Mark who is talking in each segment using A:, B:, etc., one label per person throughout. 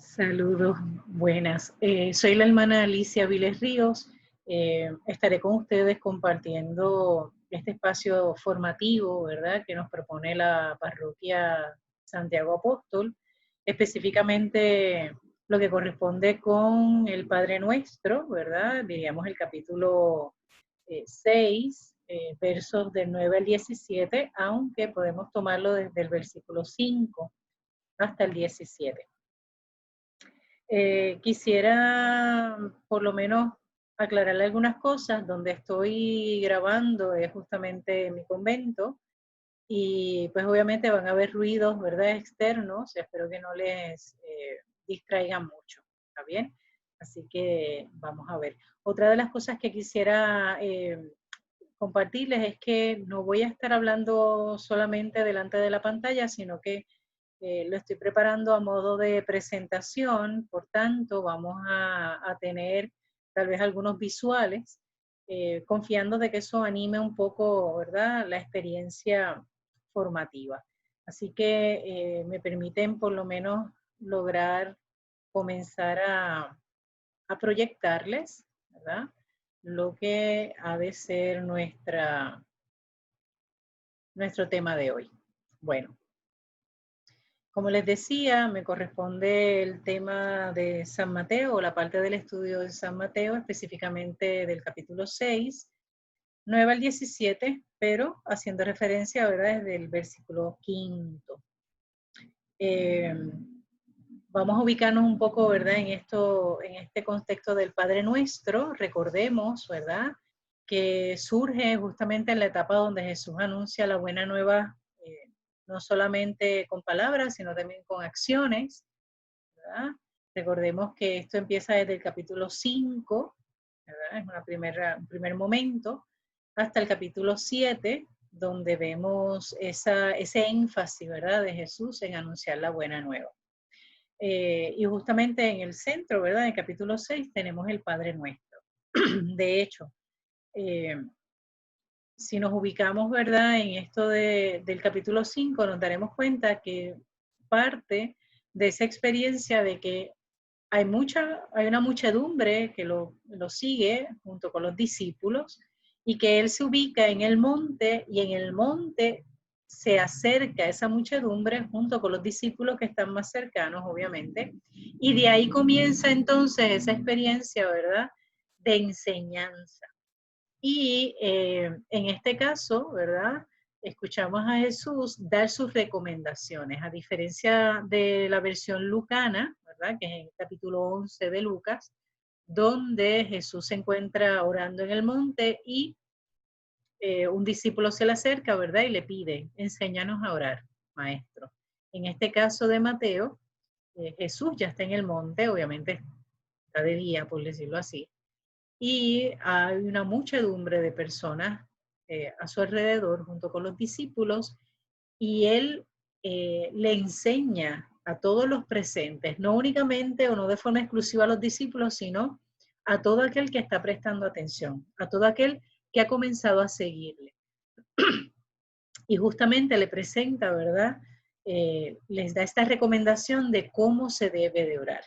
A: Saludos, buenas. Soy la hermana Alicia Viles Ríos. Estaré con ustedes compartiendo este espacio formativo, ¿verdad?, que nos propone la parroquia Santiago Apóstol, específicamente lo que corresponde con el Padre Nuestro, ¿verdad? Diríamos el capítulo 6, versos del 9 al 17, aunque podemos tomarlo desde el versículo 5 hasta el 17. Quisiera por lo menos aclararle algunas cosas. Donde estoy grabando es justamente en mi convento y pues obviamente van a haber ruidos, ¿verdad?, externos. Espero que no les distraigan mucho, ¿está bien? Así que vamos a ver. Otra de las cosas que quisiera compartirles es que no voy a estar hablando solamente delante de la pantalla, sino que lo estoy preparando a modo de presentación. Por tanto, vamos a tener tal vez algunos visuales, confiando de que eso anime un poco, ¿verdad?, la experiencia formativa. Así que me permiten por lo menos lograr comenzar a proyectarles, ¿verdad?, lo que ha de ser nuestro tema de hoy. Bueno, como les decía, me corresponde el tema de San Mateo, la parte del estudio de San Mateo, específicamente del capítulo 6, 9 al 17, pero haciendo referencia, ¿verdad?, desde el versículo 5. Vamos a ubicarnos un poco, ¿verdad?, en este contexto del Padre Nuestro. Recordemos, ¿verdad?, que surge justamente en la etapa donde Jesús anuncia la buena nueva, no solamente con palabras, sino también con acciones, ¿verdad? Recordemos que esto empieza desde el capítulo 5, ¿verdad? Es un primer momento, hasta el capítulo 7, donde vemos ese énfasis, ¿verdad?, de Jesús en anunciar la buena nueva. Y justamente en el centro, ¿verdad?, en el capítulo 6 tenemos el Padre Nuestro. De hecho, si nos ubicamos, ¿verdad?, en esto del capítulo 5, nos daremos cuenta que parte de esa experiencia de que hay una muchedumbre que lo sigue junto con los discípulos, y que él se ubica en el monte, y en el monte se acerca esa muchedumbre junto con los discípulos que están más cercanos, obviamente, y de ahí comienza entonces esa experiencia, ¿verdad?, de enseñanza. Y en este caso, ¿verdad?, escuchamos a Jesús dar sus recomendaciones, a diferencia de la versión lucana, ¿verdad?, que es en el capítulo 11 de Lucas, donde Jesús se encuentra orando en el monte y un discípulo se le acerca, ¿verdad?, y le pide: enséñanos a orar, maestro. En este caso de Mateo, Jesús ya está en el monte, obviamente está de día, por decirlo así, y hay una muchedumbre de personas a su alrededor junto con los discípulos, y él le enseña a todos los presentes, no únicamente o no de forma exclusiva a los discípulos, sino a todo aquel que está prestando atención, a todo aquel que ha comenzado a seguirle. Y justamente le presenta, ¿verdad?, les da esta recomendación de cómo se debe de orar.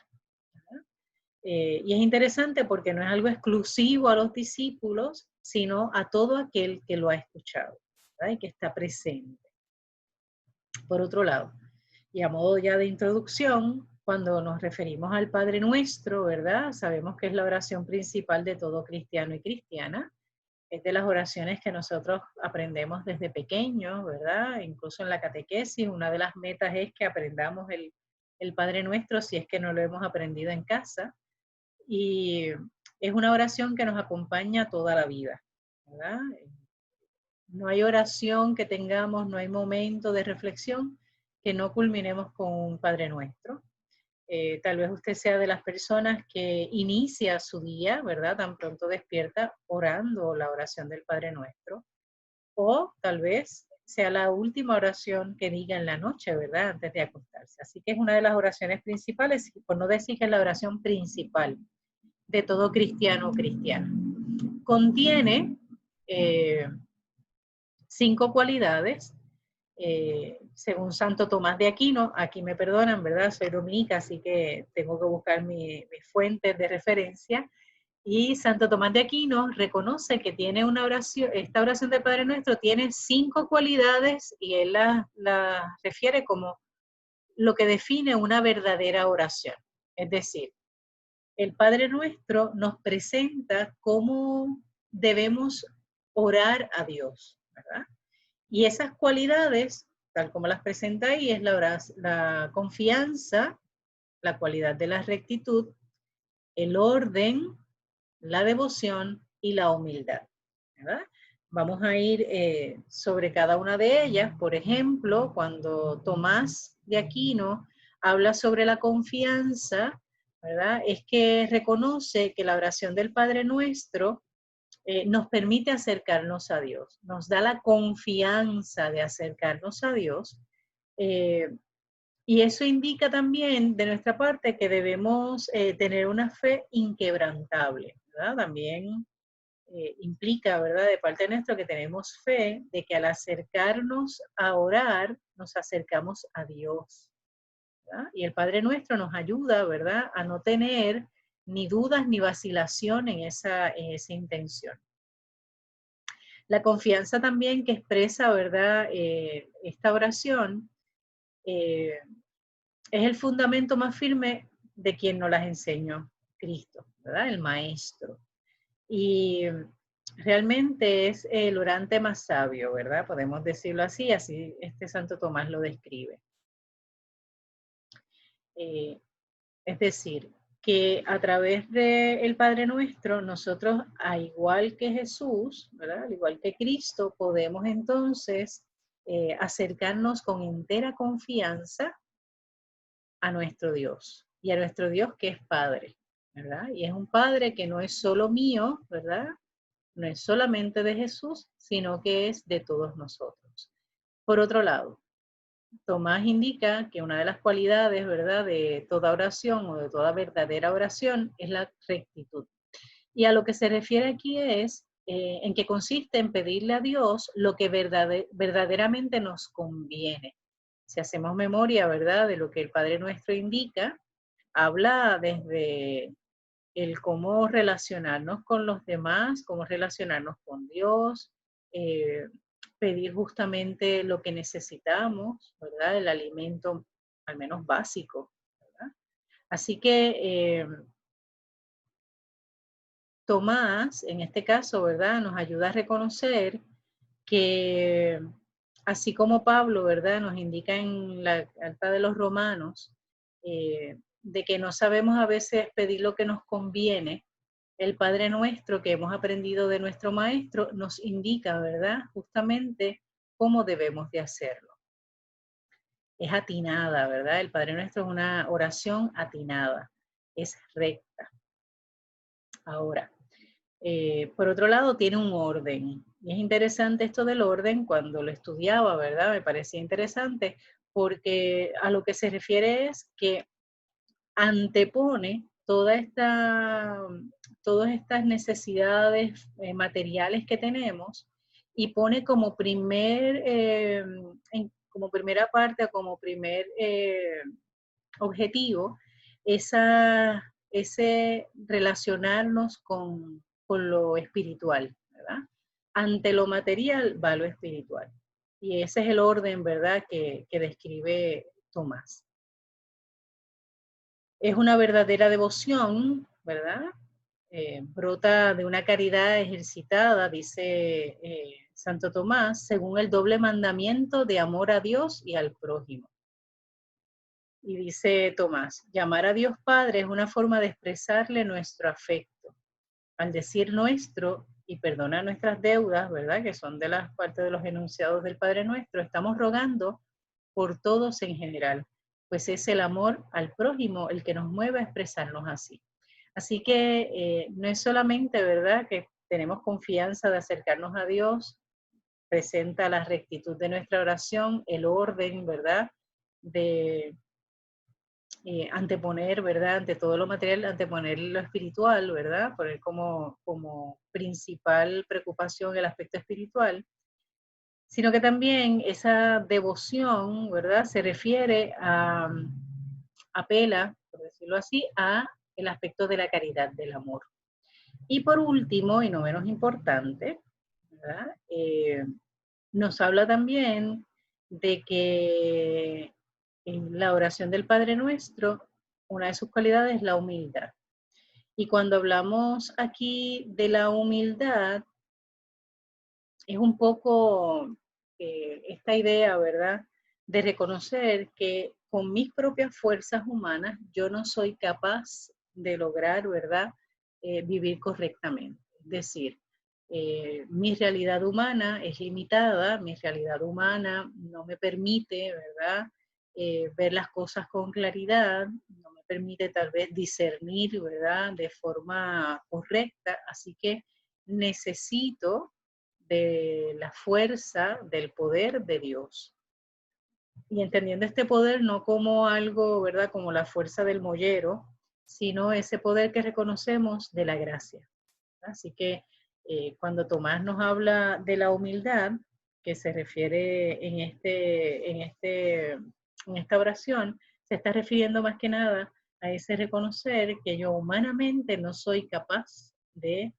A: Y es interesante porque no es algo exclusivo a los discípulos, sino a todo aquel que lo ha escuchado, ¿verdad?, y que está presente. Por otro lado, y a modo ya de introducción, cuando nos referimos al Padre Nuestro, ¿verdad?, sabemos que es la oración principal de todo cristiano y cristiana. Es de las oraciones que nosotros aprendemos desde pequeños, ¿verdad? Incluso en la catequesis, una de las metas es que aprendamos el Padre Nuestro, si es que no lo hemos aprendido en casa. Y es una oración que nos acompaña toda la vida, ¿verdad? No hay oración que tengamos, no hay momento de reflexión que no culminemos con un Padre Nuestro. Tal vez usted sea de las personas que inicia su día, ¿verdad?, tan pronto despierta, orando la oración del Padre Nuestro. O tal vez sea la última oración que diga en la noche, ¿verdad?, antes de acostarse. Así que es una de las oraciones principales, por no decir que es la oración principal de todo cristiano o cristiana. Contiene 5 cualidades según Santo Tomás de Aquino, aquí me perdonan, ¿verdad? Soy dominica, así que tengo que buscar mis fuentes de referencia. Y Santo Tomás de Aquino reconoce que tiene una oración, esta oración del Padre Nuestro tiene 5 cualidades y él la refiere como lo que define una verdadera oración. Es decir, el Padre Nuestro nos presenta cómo debemos orar a Dios, ¿verdad? Y esas cualidades, tal como las presenta ahí, es la confianza, la cualidad de la rectitud, el orden, la devoción y la humildad, ¿verdad? Vamos a ir sobre cada una de ellas. Por ejemplo, cuando Tomás de Aquino habla sobre la confianza, ¿verdad? Es que reconoce que la oración del Padre Nuestro nos permite acercarnos a Dios, nos da la confianza de acercarnos a Dios. eh, y eso indica también de nuestra parte que debemos tener una fe inquebrantable, ¿verdad? También implica, ¿verdad? De parte nuestra que tenemos fe de que al acercarnos a orar, nos acercamos a Dios, ¿verdad? Y el Padre Nuestro nos ayuda, ¿verdad? A no tener ni dudas ni vacilación en esa intención. La confianza también que expresa, ¿verdad? Esta oración eh, es el fundamento más firme de quien nos las enseñó, Cristo, ¿verdad? El Maestro. Y realmente es el orante más sabio, ¿verdad? Podemos decirlo así, así este Santo Tomás lo describe. Es decir, que a través del Padre Nuestro, nosotros, al igual que Jesús, ¿verdad? Al igual que Cristo, podemos entonces acercarnos con entera confianza a nuestro Dios y a nuestro Dios que es Padre, ¿verdad? Y es un Padre que no es solo mío, ¿verdad? No es solamente de Jesús, sino que es de todos nosotros. Por otro lado, Tomás indica que una de las cualidades, ¿verdad?, de toda oración o de toda verdadera oración es la rectitud. Y a lo que se refiere aquí es en que consiste en pedirle a Dios lo que verdaderamente nos conviene. Si hacemos memoria, ¿verdad?, de lo que el Padre Nuestro indica, habla desde el cómo relacionarnos con los demás, cómo relacionarnos con Dios, eh, pedir justamente lo que necesitamos, ¿verdad? El alimento al menos básico, ¿verdad? Así que Tomás, en este caso, ¿verdad? Nos ayuda a reconocer que así como Pablo, ¿verdad? Nos indica en la carta de los Romanos, de que no sabemos a veces pedir lo que nos conviene. El Padre Nuestro que hemos aprendido de nuestro Maestro nos indica, ¿verdad? Justamente cómo debemos de hacerlo. Es atinada, ¿verdad? El Padre Nuestro es una oración atinada, es recta. Ahora, por otro lado, tiene un orden. Y es interesante esto del orden, cuando lo estudiaba, ¿verdad? Me parecía interesante porque a lo que se refiere es que antepone todas estas necesidades materiales que tenemos y pone como como primera parte, como primer objetivo, ese relacionarnos con lo espiritual, ¿verdad? Ante lo material va lo espiritual. Y ese es el orden, ¿verdad?, que describe Tomás. Es una verdadera devoción, ¿verdad? Brota de una caridad ejercitada, dice Santo Tomás, según el doble mandamiento de amor a Dios y al prójimo. Y dice Tomás, llamar a Dios Padre es una forma de expresarle nuestro afecto. Al decir nuestro y perdonar nuestras deudas, ¿verdad? Que son de las partes de los enunciados del Padre Nuestro, estamos rogando por todos en general, pues es el amor al prójimo el que nos mueve a expresarnos así. Así que no es solamente, ¿verdad?, que tenemos confianza de acercarnos a Dios, presenta la rectitud de nuestra oración, el orden, ¿verdad?, de anteponer, ¿verdad?, ante todo lo material, anteponer lo espiritual, ¿verdad?, poner como principal preocupación el aspecto espiritual, sino que también esa devoción, ¿verdad? Se refiere a, apela, por decirlo así, a el aspecto de la caridad, del amor. Y por último, y no menos importante, ¿verdad? Nos habla también de que en la oración del Padre Nuestro, una de sus cualidades es la humildad. Y cuando hablamos aquí de la humildad, es un poco esta idea, ¿verdad? De reconocer que con mis propias fuerzas humanas yo no soy capaz de lograr, ¿verdad? Vivir correctamente. Es decir, mi realidad humana es limitada, mi realidad humana no me permite, ¿verdad? Ver las cosas con claridad, no me permite tal vez discernir, ¿verdad? De forma correcta, así que necesito de la fuerza, del poder de Dios. Y entendiendo este poder no como algo, ¿verdad? Como la fuerza del mollero, sino ese poder que reconocemos de la gracia. Así que cuando Tomás nos habla de la humildad, que se refiere en esta oración, se está refiriendo más que nada a ese reconocer que yo humanamente no soy capaz de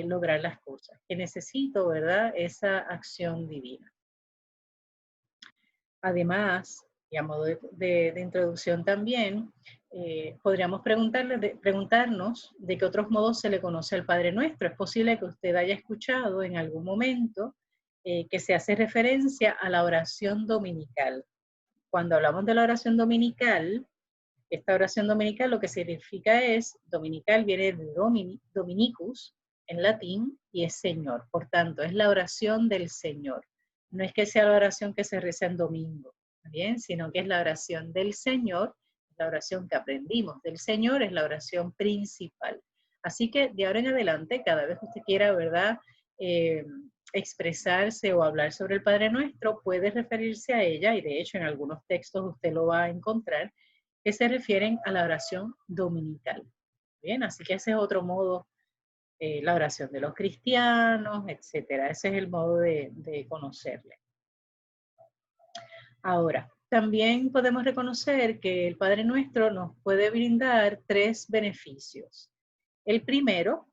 A: lograr las cosas, que necesito, ¿verdad?, esa acción divina. Además, y a modo de introducción también, podríamos preguntarnos de qué otros modos se le conoce al Padre Nuestro. Es posible que usted haya escuchado en algún momento que se hace referencia a la oración dominical. Cuando hablamos de la oración dominical, esta oración dominical lo que significa es, dominical viene de dominicus en latín y es Señor. Por tanto, es la oración del Señor. No es que sea la oración que se reza en domingo, ¿bien? Sino que es la oración del Señor, la oración que aprendimos del Señor, es la oración principal. Así que de ahora en adelante, cada vez que usted quiera, ¿verdad?, expresarse o hablar sobre el Padre Nuestro, puede referirse a ella, y de hecho en algunos textos usted lo va a encontrar, que se refieren a la oración dominical. Bien, así que ese es otro modo, la oración de los cristianos, etcétera. Ese es el modo de conocerle. Ahora, también podemos reconocer que el Padre Nuestro nos puede brindar tres beneficios. El primero,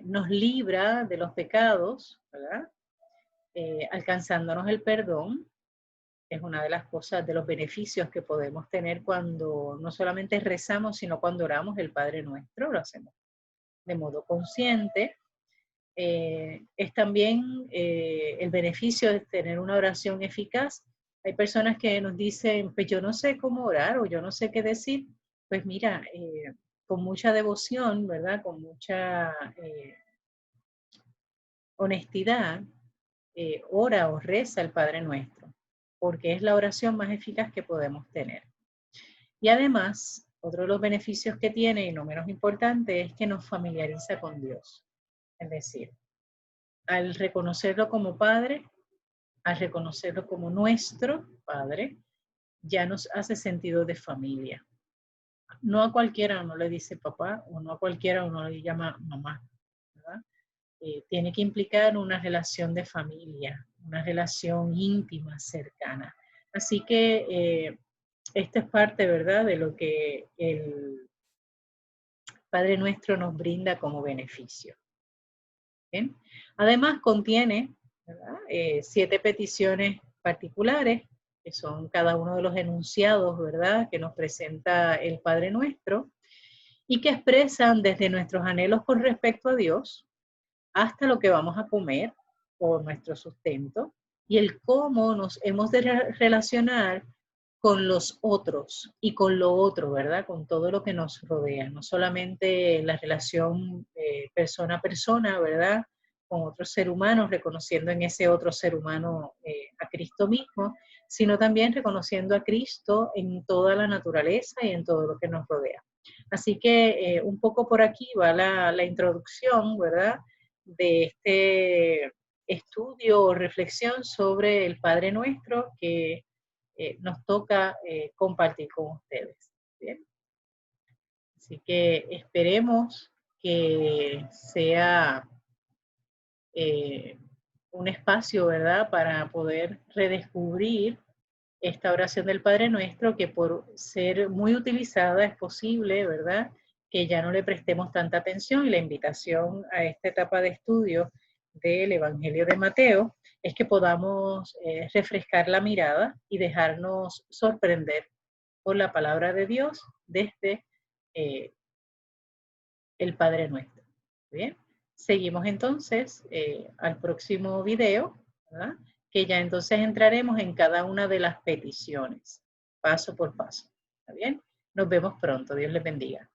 A: nos libra de los pecados, ¿verdad? Alcanzándonos el perdón. Es una de las cosas, de los beneficios que podemos tener cuando no solamente rezamos, sino cuando oramos el Padre Nuestro, lo hacemos de modo consciente. Es también el beneficio de tener una oración eficaz. Hay personas que nos dicen, pues yo no sé cómo orar o yo no sé qué decir. Pues mira, con mucha devoción, ¿verdad? Con mucha honestidad, ora o reza el Padre Nuestro, porque es la oración más eficaz que podemos tener. Y además, otro de los beneficios que tiene, y no menos importante, es que nos familiariza con Dios. Es decir, al reconocerlo como Padre, al reconocerlo como nuestro Padre, ya nos hace sentido de familia. No a cualquiera uno le dice papá, o no a cualquiera uno le llama mamá, ¿verdad? Tiene que implicar una relación de familia, una relación íntima, cercana. Así que esta es parte, ¿verdad?, de lo que el Padre Nuestro nos brinda como beneficio. ¿Bien? Además contiene, ¿verdad?, 7 peticiones particulares, que son cada uno de los enunciados, ¿verdad?, que nos presenta el Padre Nuestro, y que expresan desde nuestros anhelos con respecto a Dios, hasta lo que vamos a comer o nuestro sustento, y el cómo nos hemos de relacionar con los otros y con lo otro, ¿verdad? Con todo lo que nos rodea, no solamente la relación persona a persona, ¿verdad?, con otros seres humanos, reconociendo en ese otro ser humano a Cristo mismo, sino también reconociendo a Cristo en toda la naturaleza y en todo lo que nos rodea. Así que un poco por aquí va la introducción, ¿verdad?, de este estudio o reflexión sobre el Padre Nuestro que nos toca compartir con ustedes. ¿Bien? Así que esperemos que sea un espacio, ¿verdad?, para poder redescubrir esta oración del Padre Nuestro, que por ser muy utilizada es posible, ¿verdad?, que ya no le prestemos tanta atención, y la invitación a esta etapa de estudio del Evangelio de Mateo es que podamos refrescar la mirada y dejarnos sorprender por la palabra de Dios desde eh, el Padre Nuestro. Bien, seguimos entonces al próximo video, ¿verdad?, que ya entonces entraremos en cada una de las peticiones, paso por paso. ¿Está bien? Nos vemos pronto. Dios les bendiga.